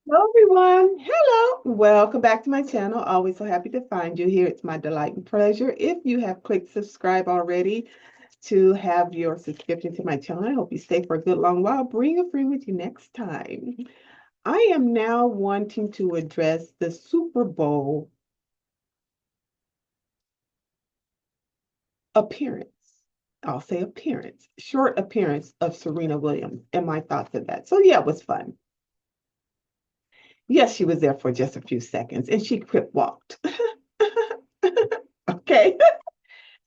Hello, everyone. Hello. Welcome back to my channel. Always so happy to find you here. It's my delight and pleasure. If you have clicked subscribe already to have your subscription to my channel, I hope you stay for a good long while. Bring a friend with you next time. I am now wanting to address the Super Bowl appearance. I'll say appearance, short appearance of Serena Williams and my thoughts of that. So yeah, it was fun. Yes, she was there for just a few seconds and she crip walked. Okay.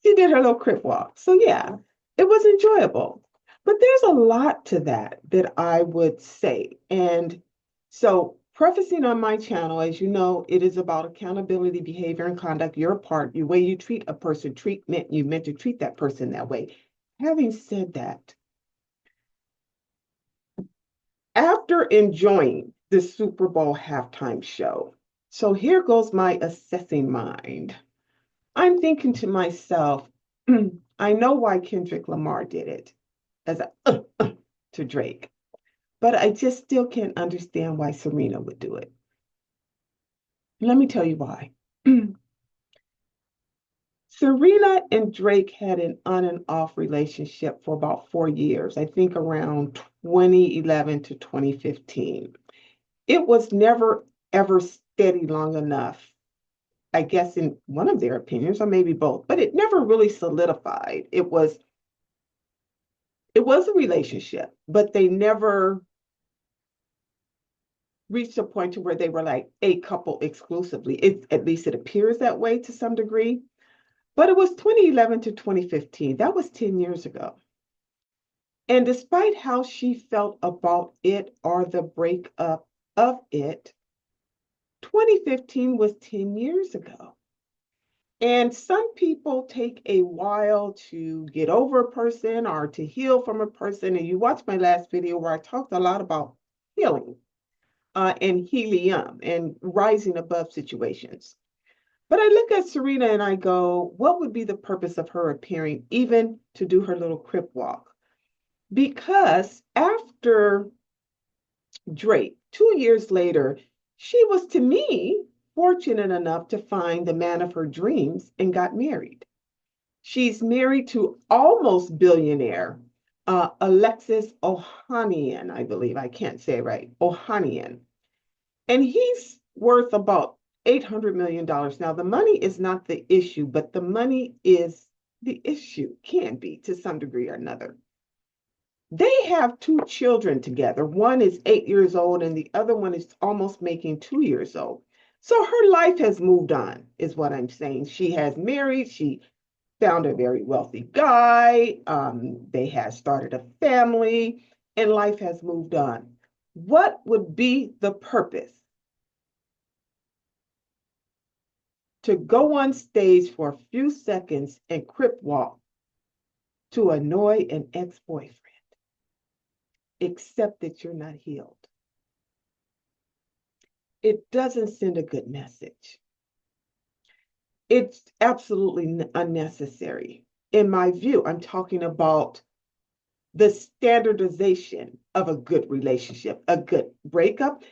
She did her little crip walk. So yeah, it was enjoyable. But there's a lot to that I would say. And so prefacing on my channel, as you know, it is about accountability, behavior, and conduct, your part, the way you treat a person, treatment, you meant to treat that person that way. Having said that, after enjoying the Super Bowl halftime show, so here goes my assessing mind. I'm thinking to myself, I know why Kendrick Lamar did it as a to Drake, but I just still can't understand why Serena would do it. Let me tell you why. Serena and Drake had an on and off relationship for about 4 years, I think around 2011 to 2015. It was never ever steady long enough, I guess, in one of their opinions, or maybe both, but it never really solidified. It was a relationship, but they never reached a point to where they were like a couple exclusively. At least it appears that way to some degree. But it was 2011 to 2015. That was 10 years ago. And despite how she felt about it or the breakup of it, 2015 was 10 years ago. And some people take a while to get over a person or to heal from a person. And you watched my last video where I talked a lot about healing and helium and rising above situations. But I look at Serena and I go, what would be the purpose of her appearing, even to do her little crip walk? Because after Drake, 2 years later, she was, to me, fortunate enough to find the man of her dreams and got married. She's married to almost billionaire Alexis Ohanian, I believe. I can't say it right. Ohanian. And he's worth about $800 million. Now, the money is not the issue, but the money is the issue, can be to some degree or another. They have two children together. One is 8 years old, and the other one is almost making 2 years old. So her life has moved on, is what I'm saying. She has married, she found a very wealthy guy, they have started a family, and life has moved on. What would be the purpose to go on stage for a few seconds and crip walk to annoy an ex-boyfriend, except that you're not healed? It doesn't send a good message. It's absolutely unnecessary. In my view, I'm talking about the standardization of a good relationship, a good breakup.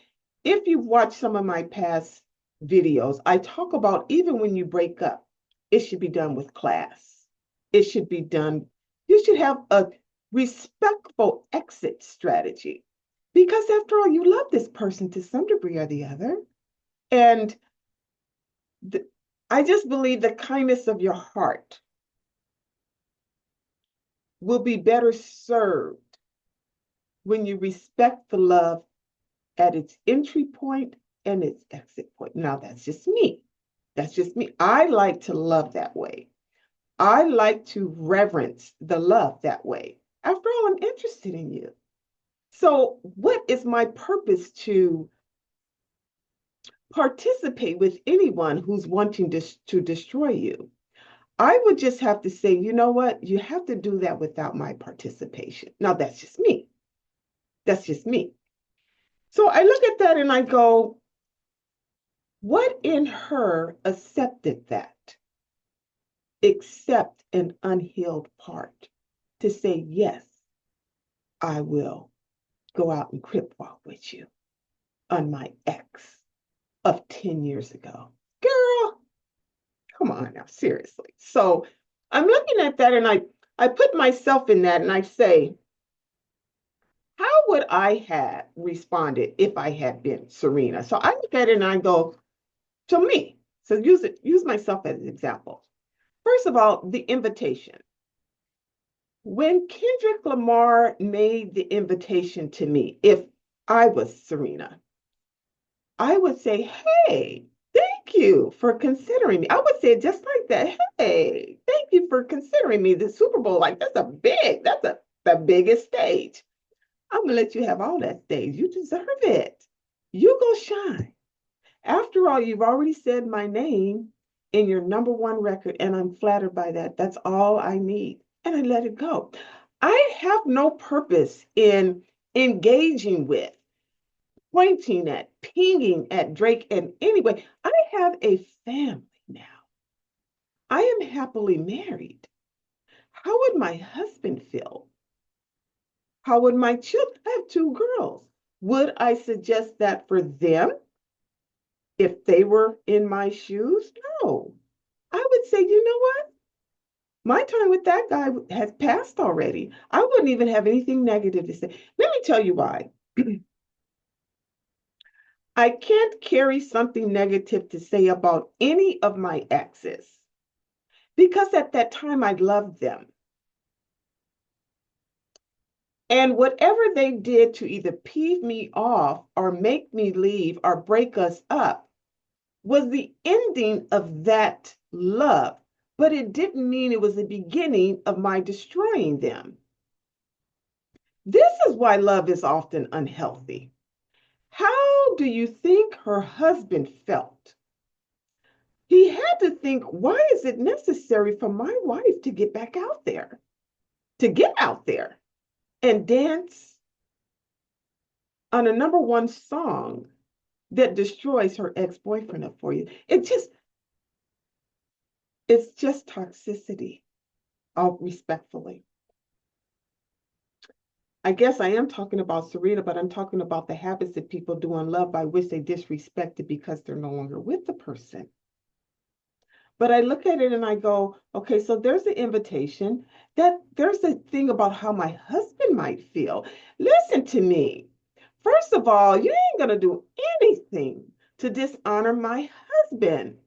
If you've watched some of my past videos, I talk about even when you break up, it should be done with class. It should be done, you should have a respectful exit strategy because after all, you love this person to some degree or the other. And the, I just believe the kindness of your heart will be better served when you respect the love at its entry point and its exit point. Now, that's just me. That's just me. I like to love that way. I like to reverence the love that way. After all, I'm interested in you. So, what is my purpose to participate with anyone who's wanting to destroy you? I would just have to say, you know what? You have to do that without my participation. Now, that's just me. That's just me. So I look at that and I go, what in her accepted that, except an unhealed part, to say, yes, I will go out and crip walk with you. on my ex of 10 years ago. Girl, come on now, seriously. So I'm looking at that and I put myself in that and I say, how would I have responded if I had been Serena? So I look at it and I go, to me, so use myself as an example. First of all, the invitation. When Kendrick Lamar made the invitation to me, if I was Serena, I would say, hey, thank you for considering me. I would say it just like that. Hey, thank you for considering me. The Super Bowl, like that's the biggest stage. I'm gonna let you have all that stage. You deserve it. You go shine. After all, you've already said my name in your number one record, and I'm flattered by that. That's all I need. And I let it go. I have no purpose in engaging with, pointing at, pinging at Drake. And anyway, I have a family now. I am happily married. How would my husband feel? How would my children? I have two girls. Would I suggest that for them if they were in my shoes? No. I would say, you know what? My time with that guy has passed already. I wouldn't even have anything negative to say. Let me tell you why. I can't carry something negative to say about any of my exes because at that time I loved them. And whatever they did to either peeve me off or make me leave or break us up was the ending of that love. But it didn't mean it was the beginning of my destroying them. This is why love is often unhealthy. How do you think her husband felt? He had to think, why is it necessary for my wife to get back out there, to get out there and dance on a number one song that destroys her ex-boyfriend for you? It's just toxicity, all respectfully. I guess I am talking about Serena, but I'm talking about the habits that people do in love by which they disrespect it because they're no longer with the person. But I look at it and I go, okay, so there's the invitation. That there's the thing about how my husband might feel. Listen to me. First of all, you ain't gonna do anything to dishonor my husband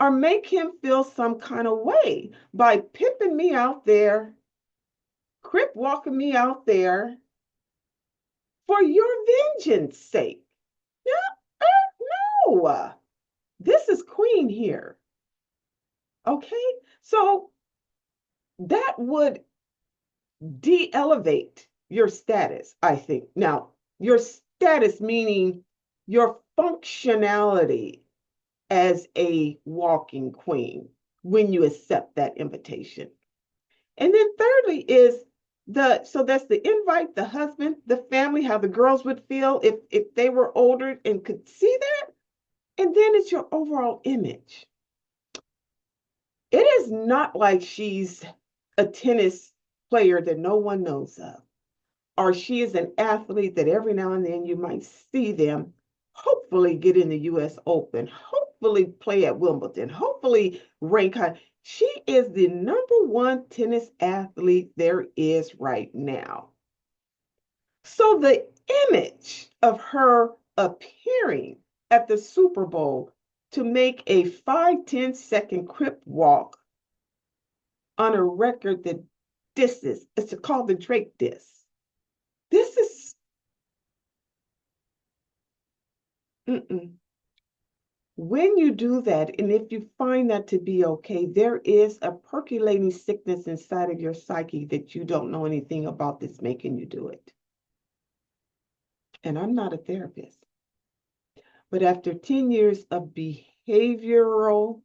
or make him feel some kind of way by pimping me out there, crip walking me out there for your vengeance sake. No. This is Queen here. Okay? So that would de-elevate your status, I think. Now, your status meaning your functionality as a walking queen when you accept that invitation. And then thirdly is so that's the invite, the husband, the family, how the girls would feel if they were older and could see that. And then it's your overall image. It is not like she's a tennis player that no one knows of, or she is an athlete that every now and then you might see them hopefully get in the US Open, hopefully play at Wimbledon, hopefully rank high. She is the number one tennis athlete there is right now. So the image of her appearing at the Super Bowl to make a 5-10 second crip walk on a record that disses, it's called the Drake diss. This is, when you do that, and if you find that to be okay, there is a percolating sickness inside of your psyche that you don't know anything about that's making you do it. And I'm not a therapist. But after 10 years of behavioral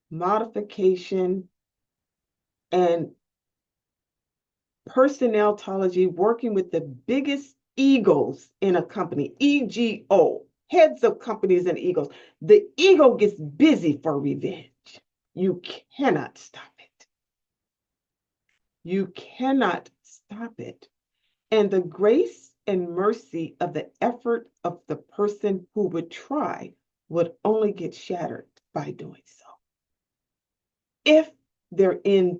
modification and personnelology, working with the biggest egos in a company, EGO, heads of companies and egos, the ego gets busy for revenge. You cannot stop it. You cannot stop it. And the grace and mercy of the effort of the person who would try would only get shattered by doing so. If they're in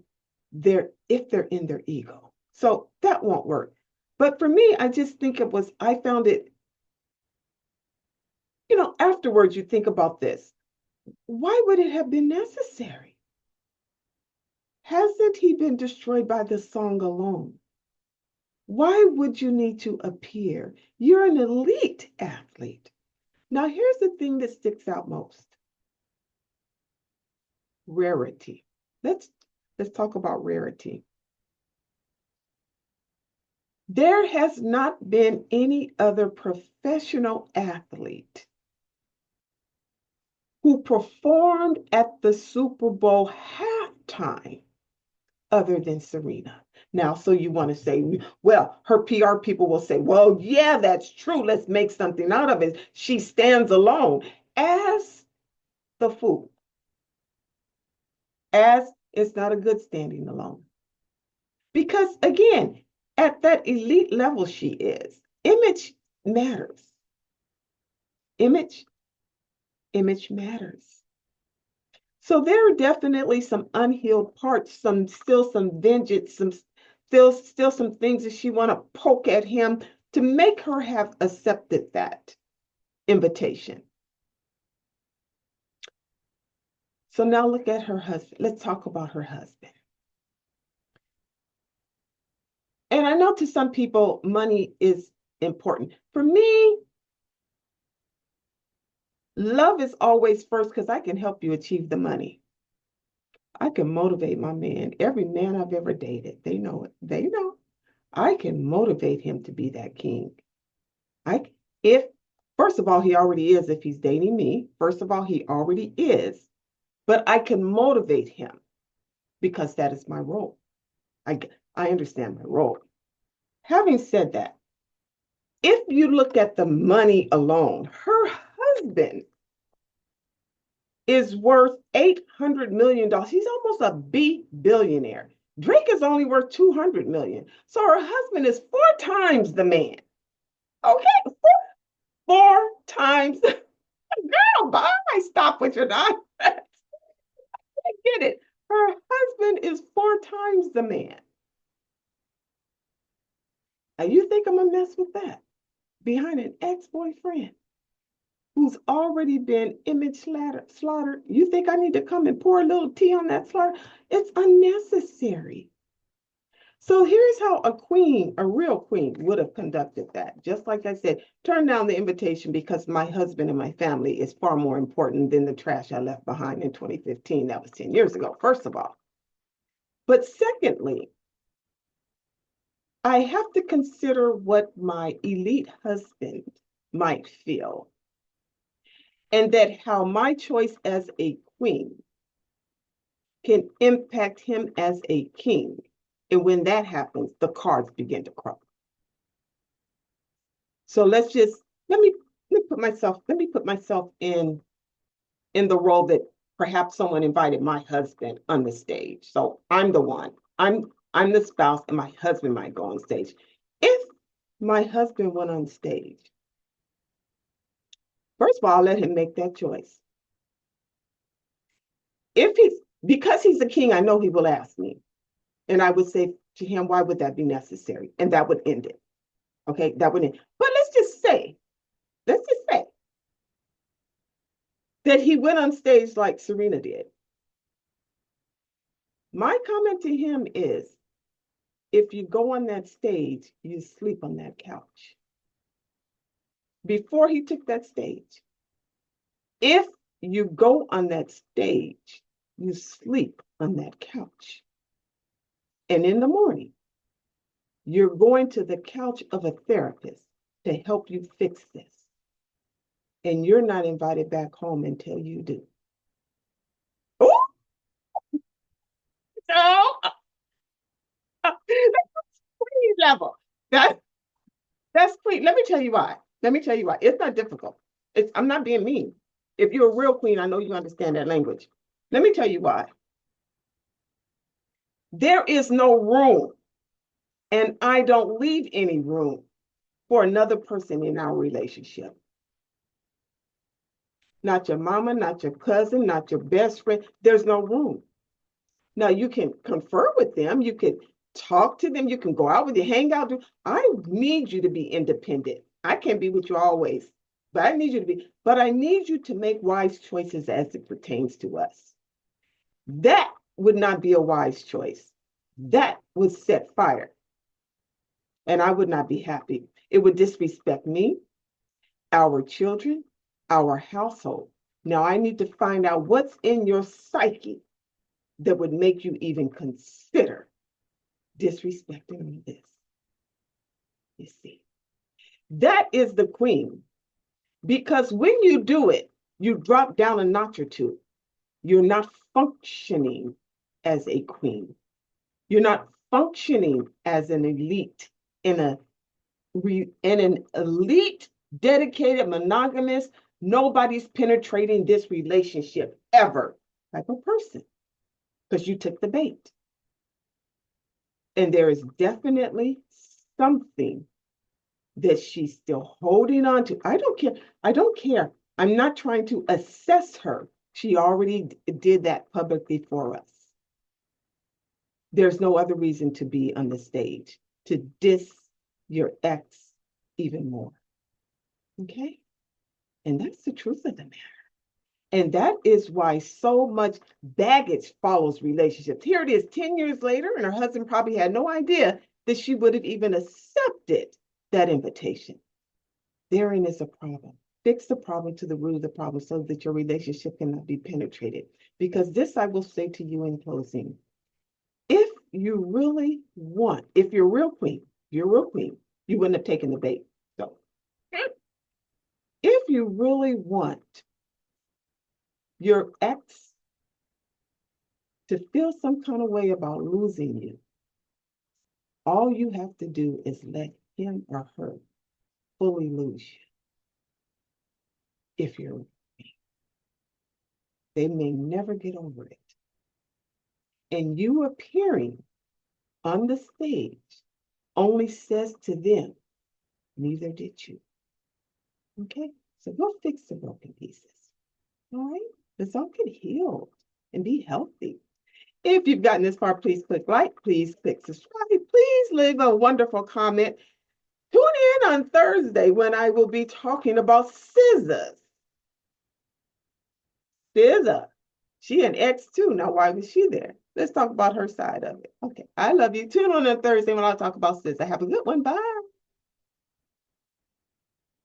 their ego. So that won't work. But for me, I just think I found it, afterwards you think about this. Why would it have been necessary? Hasn't he been destroyed by the song alone? Why would you need to appear? You're an elite athlete. Now, here's the thing that sticks out most. Rarity. Let's talk about rarity. There has not been any other professional athlete who performed at the Super Bowl halftime other than Serena. Now, so you want to say, well, her PR people will say, well, yeah, that's true. Let's make something out of it. She stands alone as the fool. As it's not a good standing alone. Because again, at that elite level she is, image matters. Image matters. So there are definitely some unhealed parts, still some vengeance, still some things that she want to poke at him to make her have accepted that invitation. So now look at her husband. Let's talk about her husband. And I know to some people, money is important. For me, love is always first because I can help you achieve the money. I can motivate my man. Every man I've ever dated, they know it. They know. I can motivate him to be that king. First of all, he already is if he's dating me. First of all, he already is. But I can motivate him because that is my role. I understand my role. Having said that, if you look at the money alone, her husband is worth $800 million. He's almost a billionaire. Drake is only worth $200 million. So her husband is 4 times the man. Okay, 4 times. Girl, bye. Stop with your nonsense. I get it. Her husband is 4 times the man. Now you think I'm gonna mess with that? Behind an ex-boyfriend who's already been image slaughtered. You think I need to come and pour a little tea on that slaughter? It's unnecessary. So here's how a real queen would have conducted that. Just like I said, turn down the invitation because my husband and my family is far more important than the trash I left behind in 2015. That was 10 years ago, first of all. But secondly, I have to consider what my elite husband might feel. And that how my choice as a queen can impact him as a king. And when that happens, the cards begin to crumble. So let me put myself in the role that perhaps someone invited my husband on the stage. So I'm the one. I'm the spouse, and my husband might go on stage. If my husband went on stage, first of all, I'll let him make that choice. Because he's a king, I know he will ask me. And I would say to him, why would that be necessary? And that would end it. Okay, that would end. But let's just say that he went on stage like Serena did. My comment to him is, if you go on that stage, you sleep on that couch. Before he took that stage, if you go on that stage, you sleep on that couch. And in the morning, you're going to the couch of a therapist to help you fix this. And you're not invited back home until you do. Oh, no. That's queen level. That's queen. Let me tell you why. It's not difficult. I'm not being mean. If you're a real queen, I know you understand that language. Let me tell you why. There is no room, and I don't leave any room for another person in our relationship. Not your mama, not your cousin, not your best friend. There's no room. Now, you can confer with them. You can talk to them. You can go out with you, hang out. I need you to be independent. I can't be with you always, but I need you to be. But I need you to make wise choices as it pertains to us. That would not be a wise choice. That would set fire. And I would not be happy. It would disrespect me, our children, our household. Now, I need to find out what's in your psyche that would make you even consider disrespecting me this. You see, that is the queen. Because when you do it, you drop down a notch or two. You're not functioning as a queen. You're not functioning as an elite in an elite, dedicated, monogamous, nobody's penetrating this relationship ever type of person. Because you took the bait. And there is definitely something that she's still holding on to. I don't care. I don't care. I'm not trying to assess her. She already did that publicly for us. There's no other reason to be on the stage, to diss your ex even more. Okay? And that's the truth of the matter. And that is why so much baggage follows relationships. Here it is 10 years later, and her husband probably had no idea that she would have even accepted that invitation. Therein is a problem. Fix the problem to the root of the problem so that your relationship cannot be penetrated. Because this I will say to you in closing. If you really want, if you're real queen, you wouldn't have taken the bait. So if you really want your ex to feel some kind of way about losing you, all you have to do is let him or her fully lose you. If you're, they may never get over it. And you appearing on the stage only says to them, neither did you. Okay? So go fix the broken pieces. All right? Let's all get healed and be healthy. If you've gotten this far, please click like, please click subscribe, please leave a wonderful comment. Tune in on Thursday when I will be talking about scissors. SZA. She an ex too. Now, why was she there? Let's talk about her side of it. Okay. I love you. Tune in on Thursday when I'll talk about SZA. Have a good one. Bye.